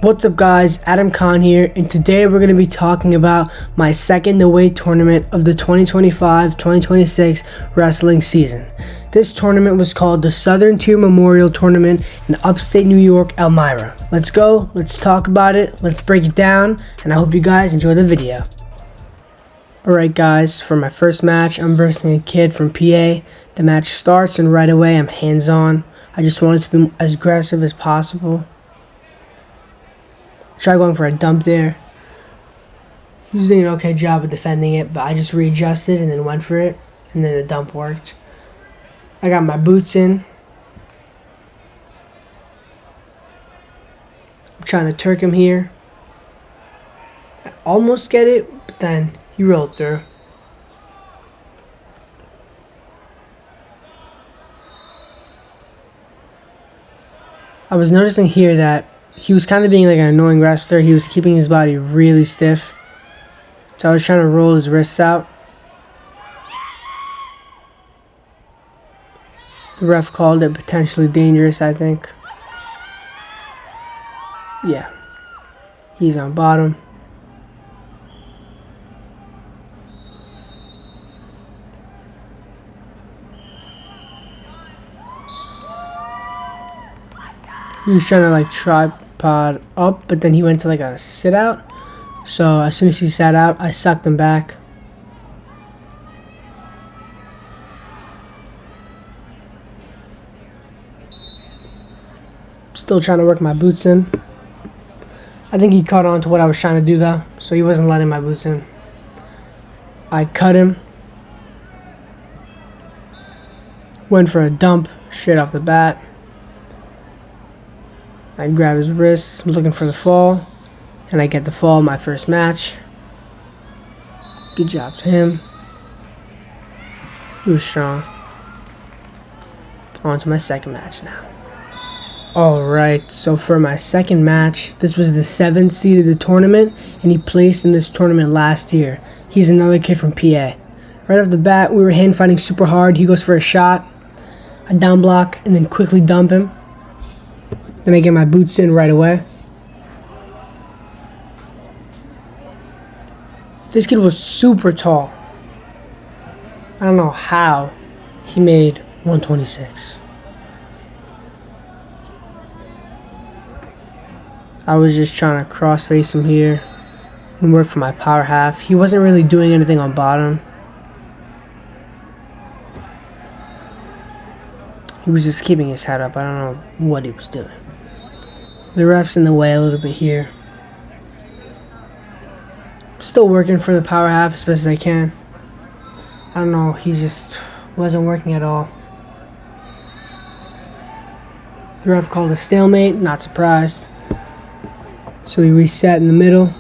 What's up guys, Adam Khan here, and today we're going to be talking about my second away tournament of the 2025-2026 wrestling season. This tournament was called the Southern Tier Memorial Tournament in upstate New York, Elmira. Let's go, let's talk about it, let's break it down, and I hope you guys enjoy the video. Alright guys, for my first match, I'm versing a kid from PA. The match starts and right away I'm hands-on. I just wanted to be as aggressive as possible. Try going for a dump there. He was doing an okay job of defending it, but I just readjusted and then went for it, and then the dump worked. I got my boots in. I'm trying to Turk him here. I almost get it, but then he rolled through. I was noticing here that he was kind of being like an annoying wrestler. He was keeping his body really stiff. So I was trying to roll his wrists out. The ref called it potentially dangerous, I think. Yeah. He's on bottom. He was trying to like tripod up, but then he went to like a sit out. So as soon as he sat out, I sucked him back. Still trying to work my boots in. I think he caught on to what I was trying to do though, so he wasn't letting my boots in. I cut him. Went for a dump straight off the bat. I grab his wrists, looking for the fall, and I get the fall in my first match. Good job to him. He was strong. On to my second match now. Alright, so for my second match, this was the 7th seed of the tournament, and he placed in this tournament last year. He's another kid from PA. Right off the bat, we were hand fighting super hard. He goes for a shot, a down block, and then quickly dump him. Then I get my boots in right away. This kid was super tall. I don't know how he made 126. I was just trying to cross face him here and work for my power half. He wasn't really doing anything on bottom. He was just keeping his head up. I don't know what he was doing. The ref's in the way a little bit here. Still working for the power half as best as I can. I don't know, he just wasn't working at all. The ref called a stalemate, not surprised. So we reset in the middle.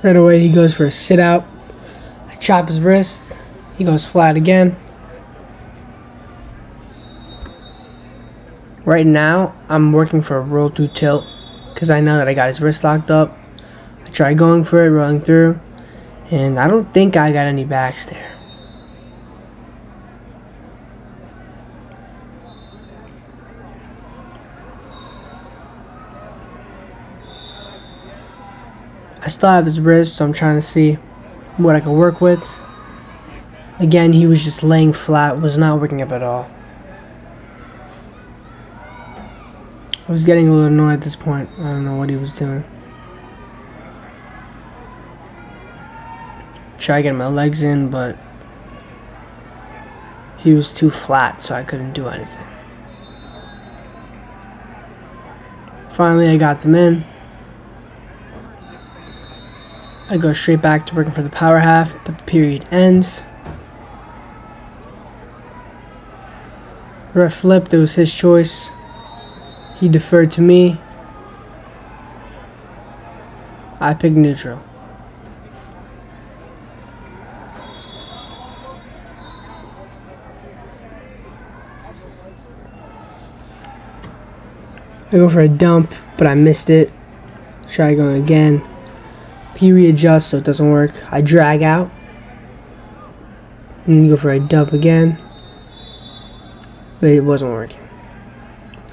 Right away he goes for a sit out. I chop his wrist. He goes flat again. Right now I'm working for a roll through tilt because I know that I got his wrist locked up. I try going for it, rolling through, and I don't think I got any backs there. I still have his wrist, so I'm trying to see what I can work with. Again, he was just laying flat, was not working up at all. I was getting a little annoyed at this point. I don't know what he was doing. Try getting my legs in, but he was too flat, so I couldn't do anything. Finally, I got them in. I go straight back to working for the power half, but the period ends. Ref flipped, it was his choice. He deferred to me. I picked neutral. I go for a dump, but I missed it. Try going again. He readjusts so it doesn't work. I drag out. And then go for a dub again. But it wasn't working.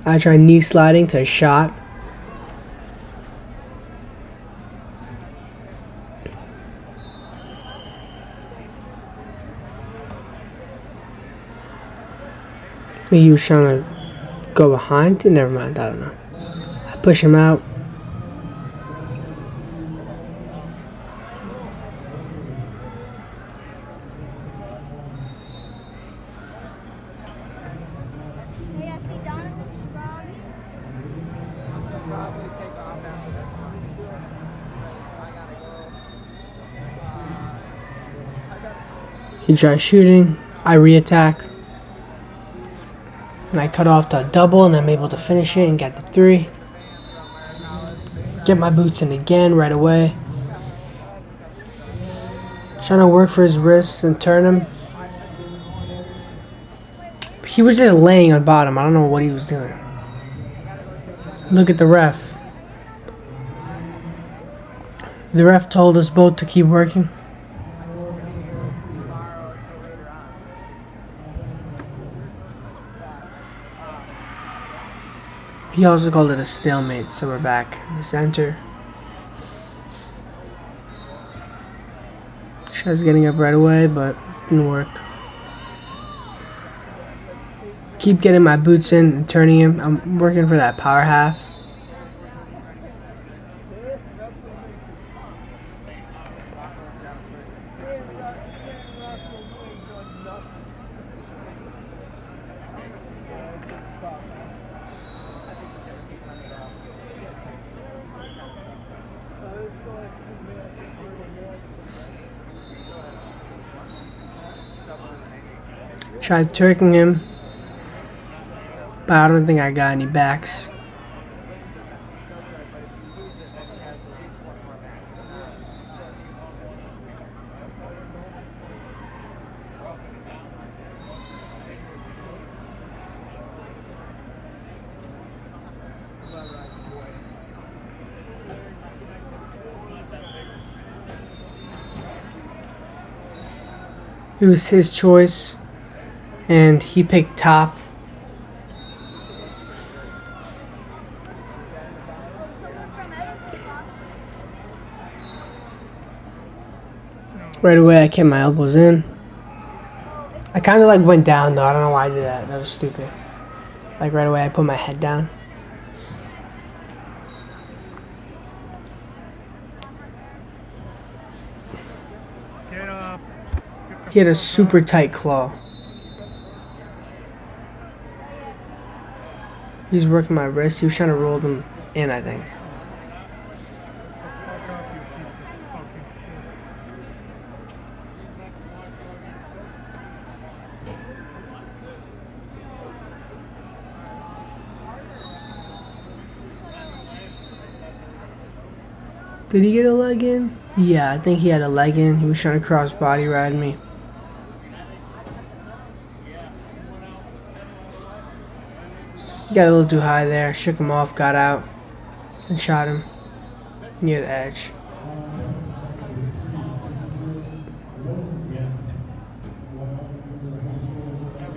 I try knee sliding to a shot. He was trying to go behind. Never mind, I don't know. I push him out. He tries shooting. I re-attack. And I cut off the double, and I'm able to finish it and get the 3. Get my boots in again right away. Trying to work for his wrists and turn him. He was just laying on bottom. I don't know what he was doing. Look at the ref. The ref told us both to keep working. He also called it a stalemate, so we're back in the center. Tries getting up right away, but didn't work. Keep getting my boots in and turning him. I'm working for that power half. Tried turking him, but I don't think I got any backs. It was his choice, and he picked top. Right away I kept my elbows in. I kind of like went down though. I don't know why I did that. That was stupid. Like right away I put my head down. He had a super tight claw. He was working my wrist. He was trying to roll them in, I think. Did he get a leg in? Yeah, I think he had a leg in. He was trying to cross body ride me. He got a little too high there. Shook him off, got out, and shot him near the edge.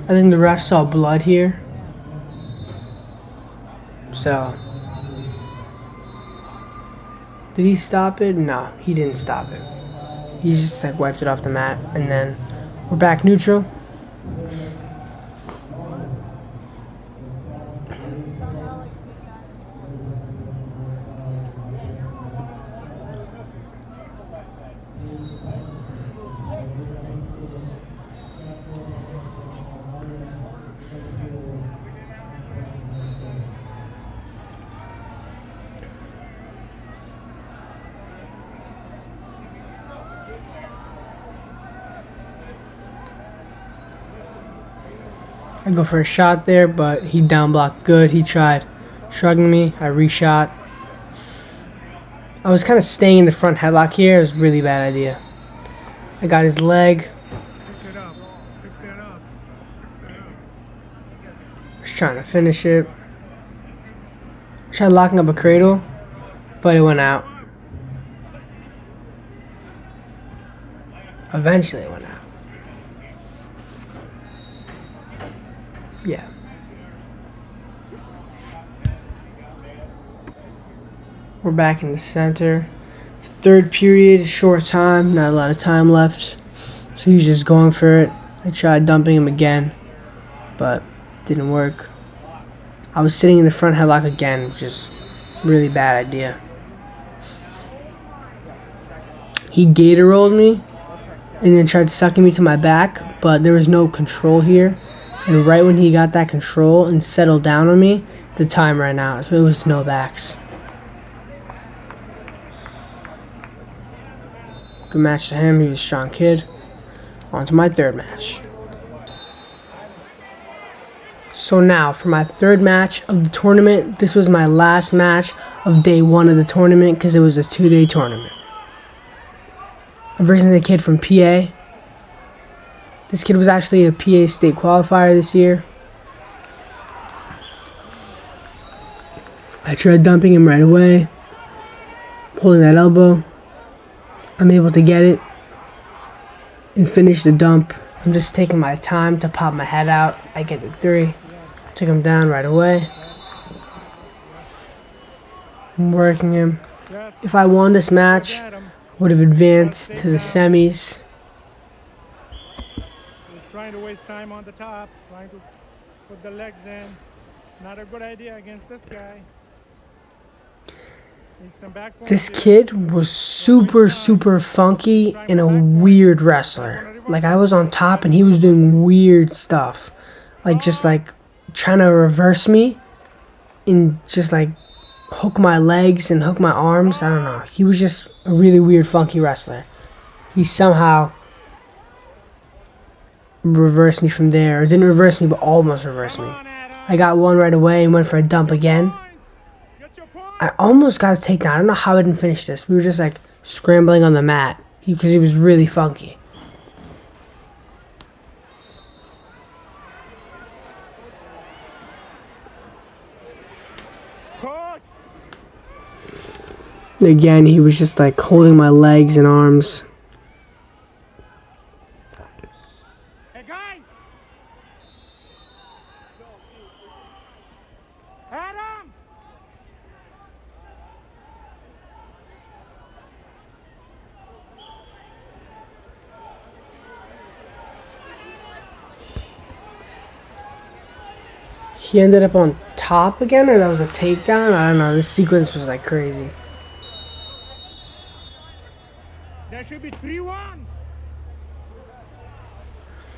I think the ref saw blood here. So, did he stop it? No, he didn't stop it. He just like wiped it off the mat, and then we're back neutral. I go for a shot there, but he down blocked good. He tried shrugging me. I reshot. I was kind of staying in the front headlock here. It was a really bad idea. I got his leg. I was trying to finish it. I tried locking up a cradle, but it went out. Eventually it went out. Yeah. We're back in the center. Third period, short time, not a lot of time left. So he's just going for it. I tried dumping him again, but it didn't work. I was sitting in the front headlock again, which is really bad idea. He gator rolled me and then tried sucking me to my back, but there was no control here. And right when he got that control and settled down on me, the time ran out, so it was no backs. Good match to him, he was a strong kid. On to my third match. So now, for my third match of the tournament, this was my last match of day one of the tournament because it was a 2-day tournament. I'm versing the kid from PA. This kid was actually a PA state qualifier this year. I tried dumping him right away, holding that elbow. I'm able to get it and finish the dump. I'm just taking my time to pop my head out. I get the 3. Took him down right away. I'm working him. If I won this match, I would have advanced to the semis. He's trying to waste time on the top, trying to put the legs in. Not a good idea against this guy. This kid was super funky and a weird wrestler. Like, I was on top and he was doing weird stuff. Like, just like trying to reverse me and just like hook my legs and hook my arms. I don't know. He was just a really weird funky wrestler. He somehow reversed me from there. Or didn't reverse me, but almost reversed me. I got one right away and went for a dump again. I almost got a takedown. I don't know how I didn't finish this. We were just like scrambling on the mat because he was really funky. And again, he was just like holding my legs and arms. Hey guys! Adam! He ended up on top again, or that was a takedown? I don't know. This sequence was like crazy. There should be 3-1.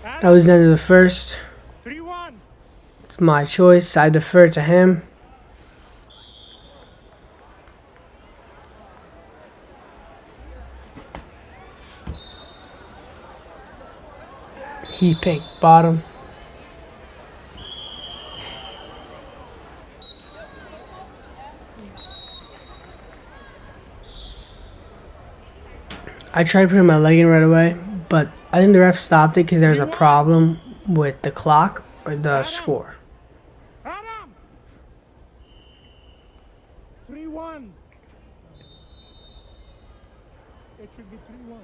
That was the end of the first. 3-1. It's my choice. I defer to him. He picked bottom. I tried putting my leg in right away, but I think the ref stopped it because there was a problem with the clock or the score. Adam! 3-1. It should be 3-1.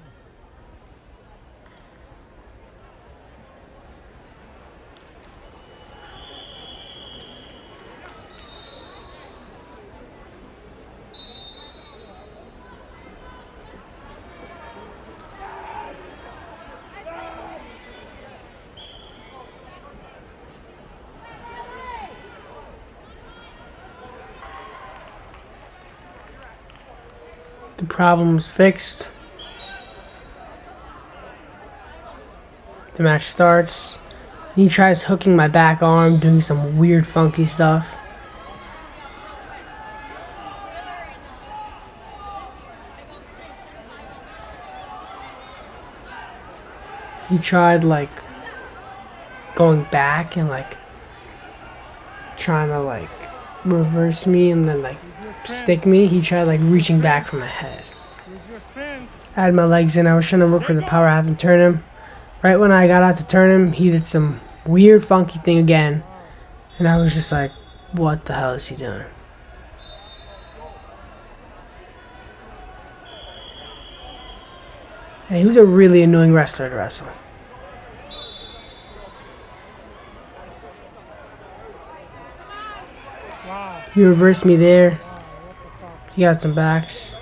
The problem was fixed. The match starts. He tries hooking my back arm, doing some weird funky stuff. He tried like going back and like trying to like reverse me and then like stick me. He tried like reaching back from my head. I had my legs in. I was trying to work for the power half and turn him. Right when I got out to turn him, he did some weird funky thing again. And I was just like, what the hell is he doing? And he was a really annoying wrestler to wrestle. Wow. He reversed me there. Wow, what the fuck? He got some backs.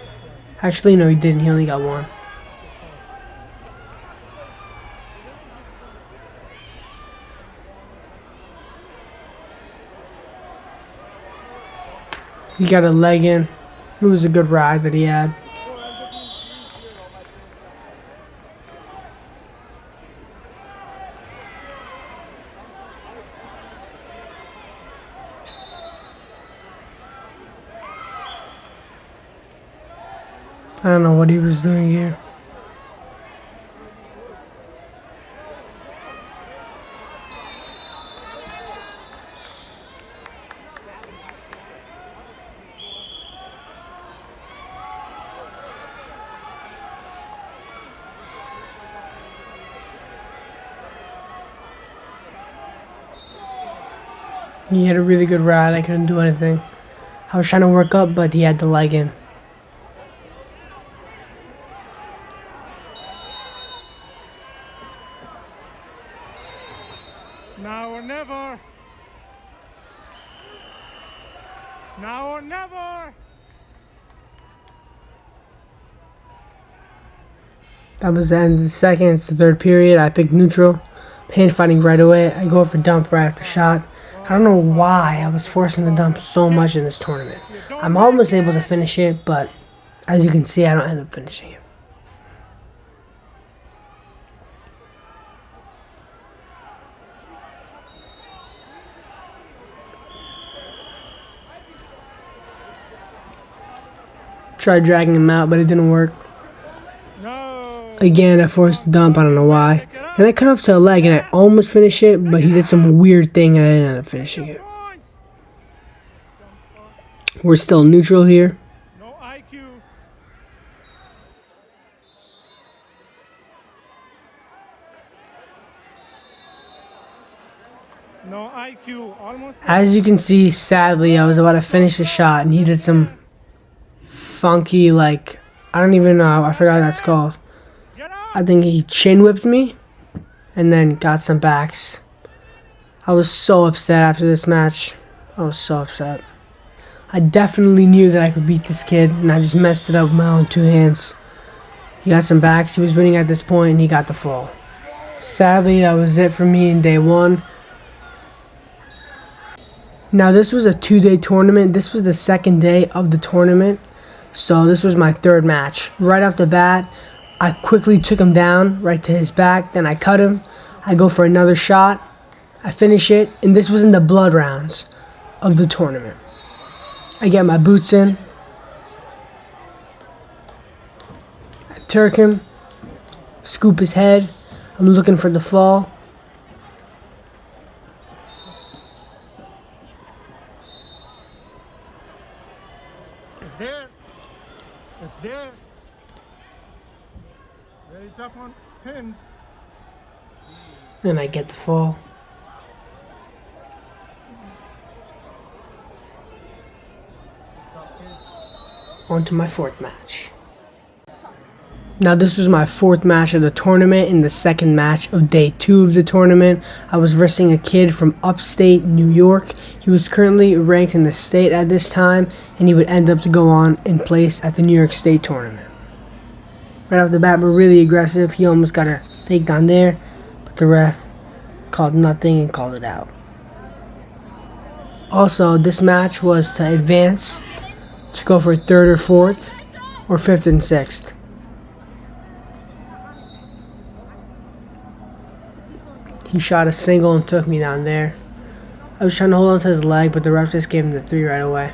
Actually, no, he didn't. He only got one. He got a leg in. It was a good ride that he had. I don't know what he was doing here. He had a really good ride. I couldn't do anything. I was trying to work up, but he had the leg in. Now or never. Now or never. That was the end of the second. It's the third period. I picked neutral. Hand fighting right away. I go for dump right after shot. I don't know why I was forcing the dump so much in this tournament. I'm almost able to finish it, but as you can see, I don't end up finishing it. Tried dragging him out, but it didn't work. No. Again, I forced the dump. I don't know why. Then I cut off to a leg, and I almost finished it, but he did some weird thing, and I didn't end up finishing it. We're still neutral here. No IQ. No IQ. Almost. As you can see, sadly, I was about to finish the shot, and he did some funky, like, I don't even know, I forgot what that's called. Get up. I think he chin whipped me, and then got some backs. I was so upset after this match. I was so upset. I definitely knew that I could beat this kid, and I just messed it up with my own two hands. He got some backs, he was winning at this point, and he got the fall. Sadly, that was it for me in day one. Now, this was a 2-day tournament. This was the second day of the tournament. So this was my third match. Right off the bat, I quickly took him down right to his back. Then I cut him. I go for another shot. I finish it. And this was in the blood rounds of the tournament. I get my boots in. I turk him. Scoop his head. I'm looking for the fall. It's there. It's there. Very tough on pins. And I get the fall. On to my fourth match. Now, this was my fourth match of the tournament and the second match of day 2 of the tournament. I was versing a kid from upstate New York. He was currently ranked in the state at this time, and he would end up to go on in place at the New York State tournament. Right off the bat, we're really aggressive. He almost got a takedown there, but the ref called nothing and called it out. Also, this match was to advance to go for 3rd or 4th or 5th and 6th. He shot a single and took me down there. I was trying to hold on to his leg, but the ref just gave him the 3 right away.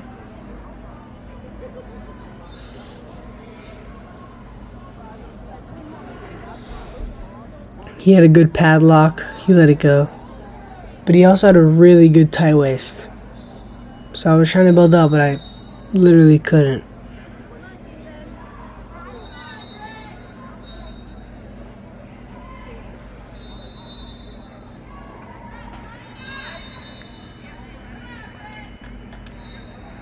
He had a good padlock. He let it go. But he also had a really good tight waist. So I was trying to build up, but I literally couldn't.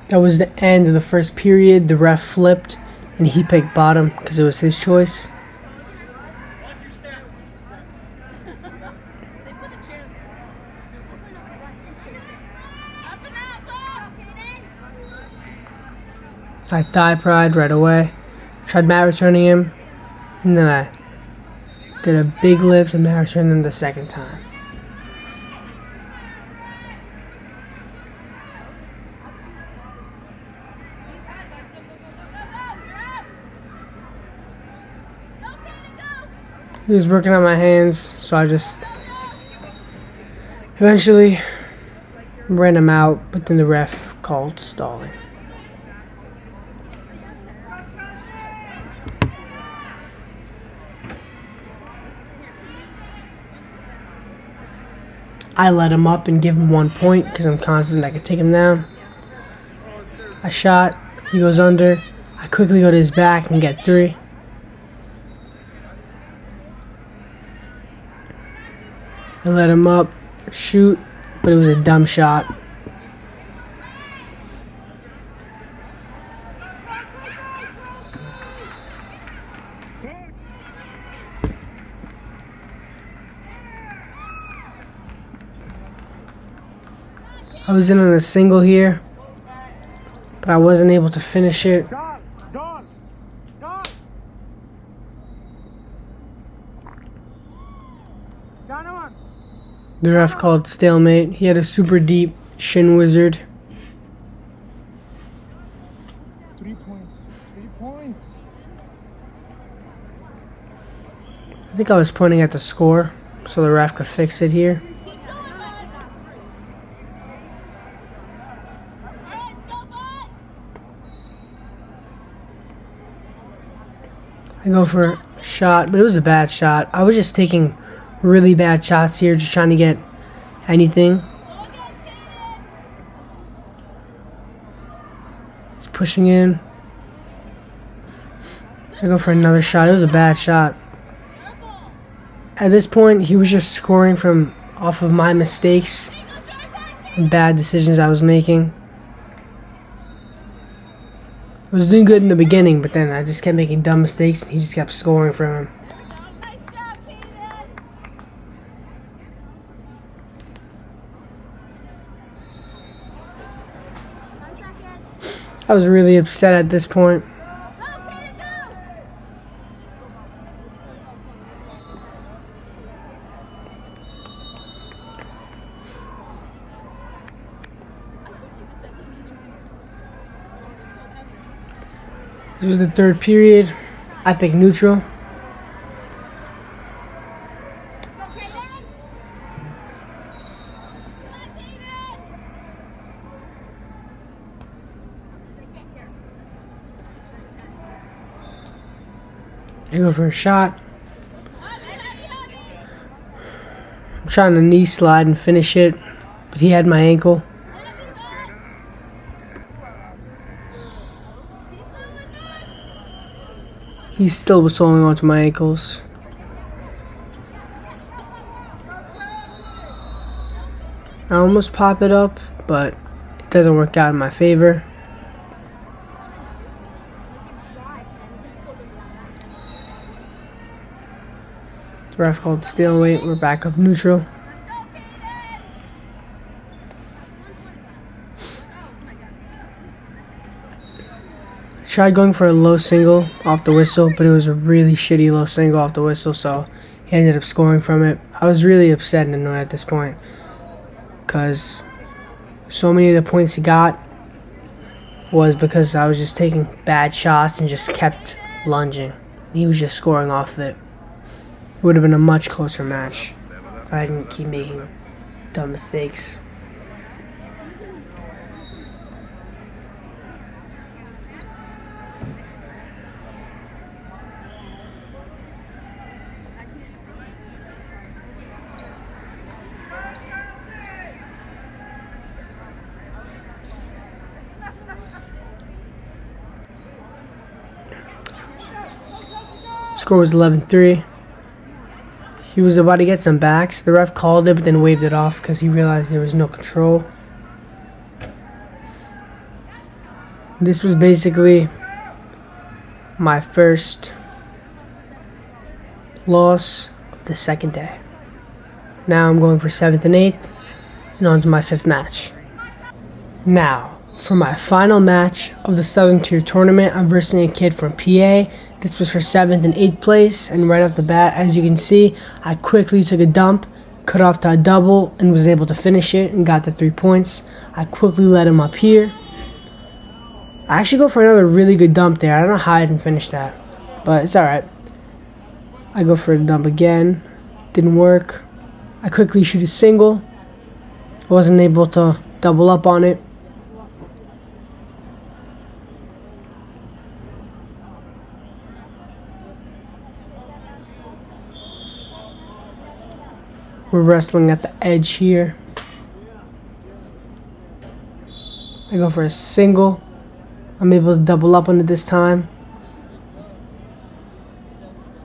That was the end of the first period. The ref flipped, and he picked bottom because it was his choice. I thigh pried right away. Tried mat returning him, and then I did a big lift and mat returned him the second time. He was working on my hands, so I just eventually ran him out, but then the ref called stalling. I let him up and give him 1 point because I'm confident I could take him down. I shot, he goes under. I quickly go to his back and get 3. I let him up, shoot, but it was a dumb shot. I was in on a single here, but I wasn't able to finish it. The ref called stalemate. He had a super deep shin wizard. 3 points. 3 points. I think I was pointing at the score so the ref could fix it here. I go for a shot, but it was a bad shot. I was just taking really bad shots here, just trying to get anything. He's pushing in. I go for another shot. It was a bad shot. At this point, he was just scoring from off of my mistakes and bad decisions I was making. I was doing good in the beginning, but then I just kept making dumb mistakes and he just kept scoring from him. I was really upset at this point. This was the third period. I picked neutral. I go for a shot. I'm trying to knee slide and finish it, but he had my ankle. He still was holding on to my ankles. I almost pop it up, but it doesn't work out in my favor. The ref called stalemate. We're back up neutral. I tried going for a low single off the whistle, but it was a really shitty low single off the whistle, so he ended up scoring from it. I was really upset and annoyed at this point because so many of the points he got was because I was just taking bad shots and just kept lunging. He was just scoring off of it. It would have been a much closer match if I didn't keep making dumb mistakes. Score was 11-3. He was about to get some backs. The ref called it, but then waved it off because he realized there was no control. This was basically my first loss of the second day. Now I'm going for 7th and 8th, and on to my 5th match. Now, For my final match of the Southern Tier tournament, I'm versing a kid from PA. This was for 7th and 8th place, and right off the bat, as you can see, I quickly took a dump, cut off to a double, and was able to finish it and got the 3 points. I quickly led him up here. I actually go for another really good dump there. I don't know how I didn't finish that, but it's alright. I go for a dump again. Didn't work. I quickly shoot a single. I wasn't able to double up on it. We're wrestling at the edge here. I go for a single. I'm able to double up on it this time.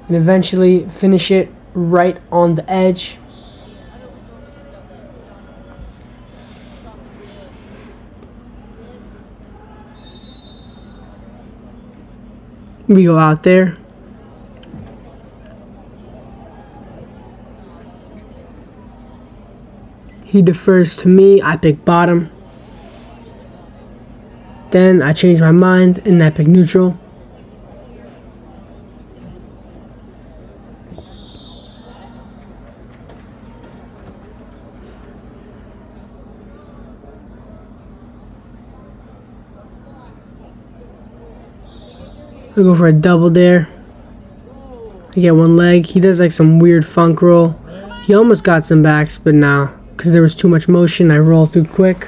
And eventually finish it right on the edge. We go out there. He defers to me, I pick bottom. Then I change my mind and I pick neutral. I go for a double there. I get one leg. He does like some weird funk roll. He almost got some backs, but now, because there was too much motion, I rolled through quick.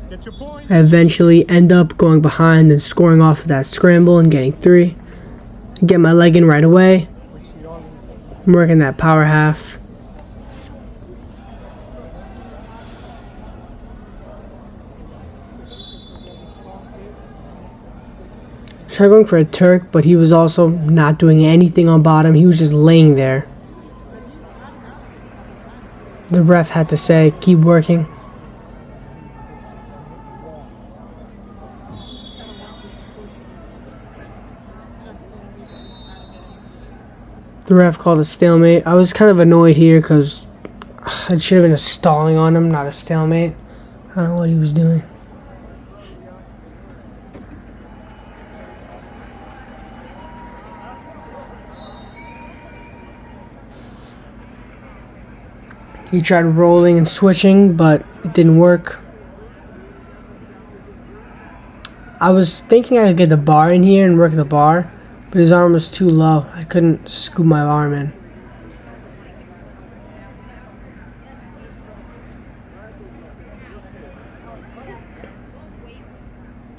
Get your point. I eventually end up going behind and scoring off of that scramble and getting 3. I get my leg in right away. I'm working that power half. Tried going for a Turk, but he was also not doing anything on bottom. He was just laying there. The ref had to say, keep working. The ref called a stalemate. I was kind of annoyed here because it should have been a stalling on him, not a stalemate. I don't know what he was doing. He tried rolling and switching, but it didn't work. I was thinking I could get the bar in here and work the bar, but his arm was too low. I couldn't scoop my arm in.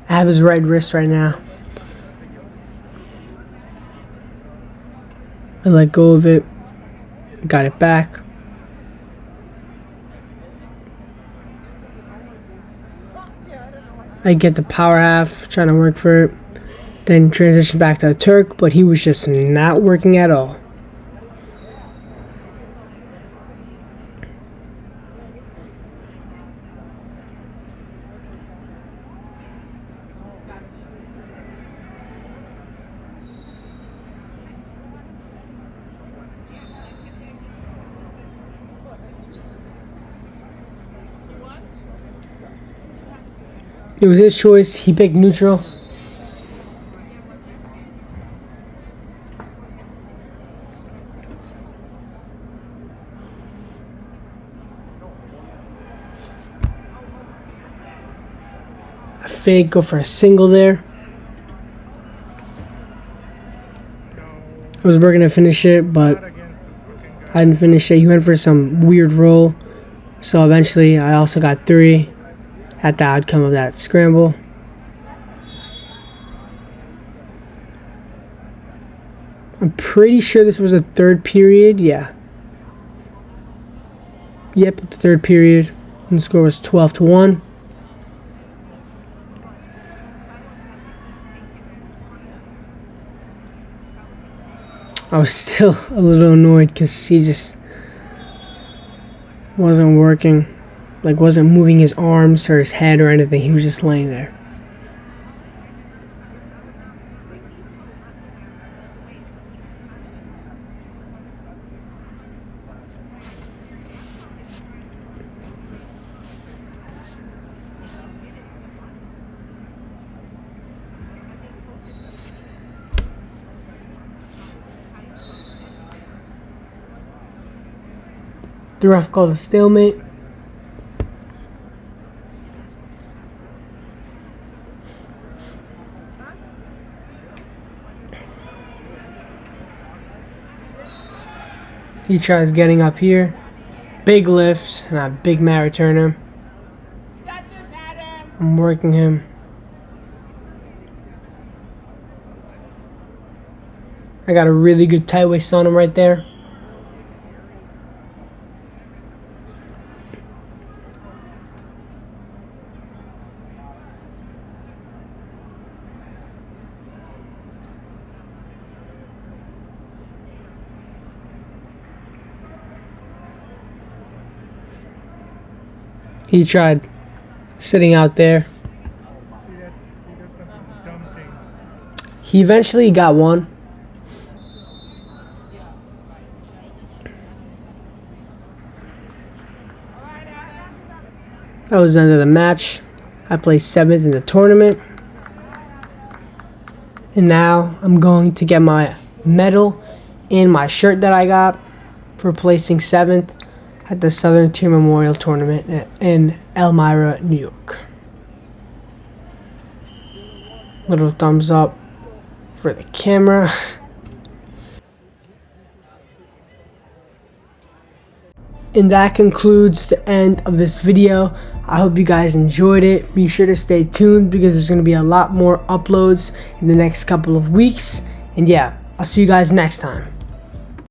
I have his right wrist right now. I let go of it, got it back. I get the power half, trying to work for it. Then transition back to the Turk, but he was just not working at all. It was his choice. He picked neutral. A fake, go for a single there. I was working to finish it, but I didn't finish it. He went for some weird roll. So eventually I also got 3 at the outcome of that scramble. I'm pretty sure this was a 3rd period. Yeah. Yep, the 3rd period. And the score was 12-1. I was still a little annoyed because he just wasn't working. Like, wasn't moving his arms or his head or anything. He was just laying there. The ref called a stalemate. He tries getting up here. Big lift, and I big mat return him. I'm working him. I got a really good tight waist on him right there. He tried sitting out there. See, that's some dumb things. He eventually got one. That was the end of the match. I placed 7th in the tournament. And now I'm going to get my medal and my shirt that I got for placing 7th at the Southern Tier Memorial Tournament in Elmira, New York. Little thumbs up for the camera. And that concludes the end of this video. I hope you guys enjoyed it. Be sure to stay tuned because there's going to be a lot more uploads in the next couple of weeks. And yeah, I'll see you guys next time.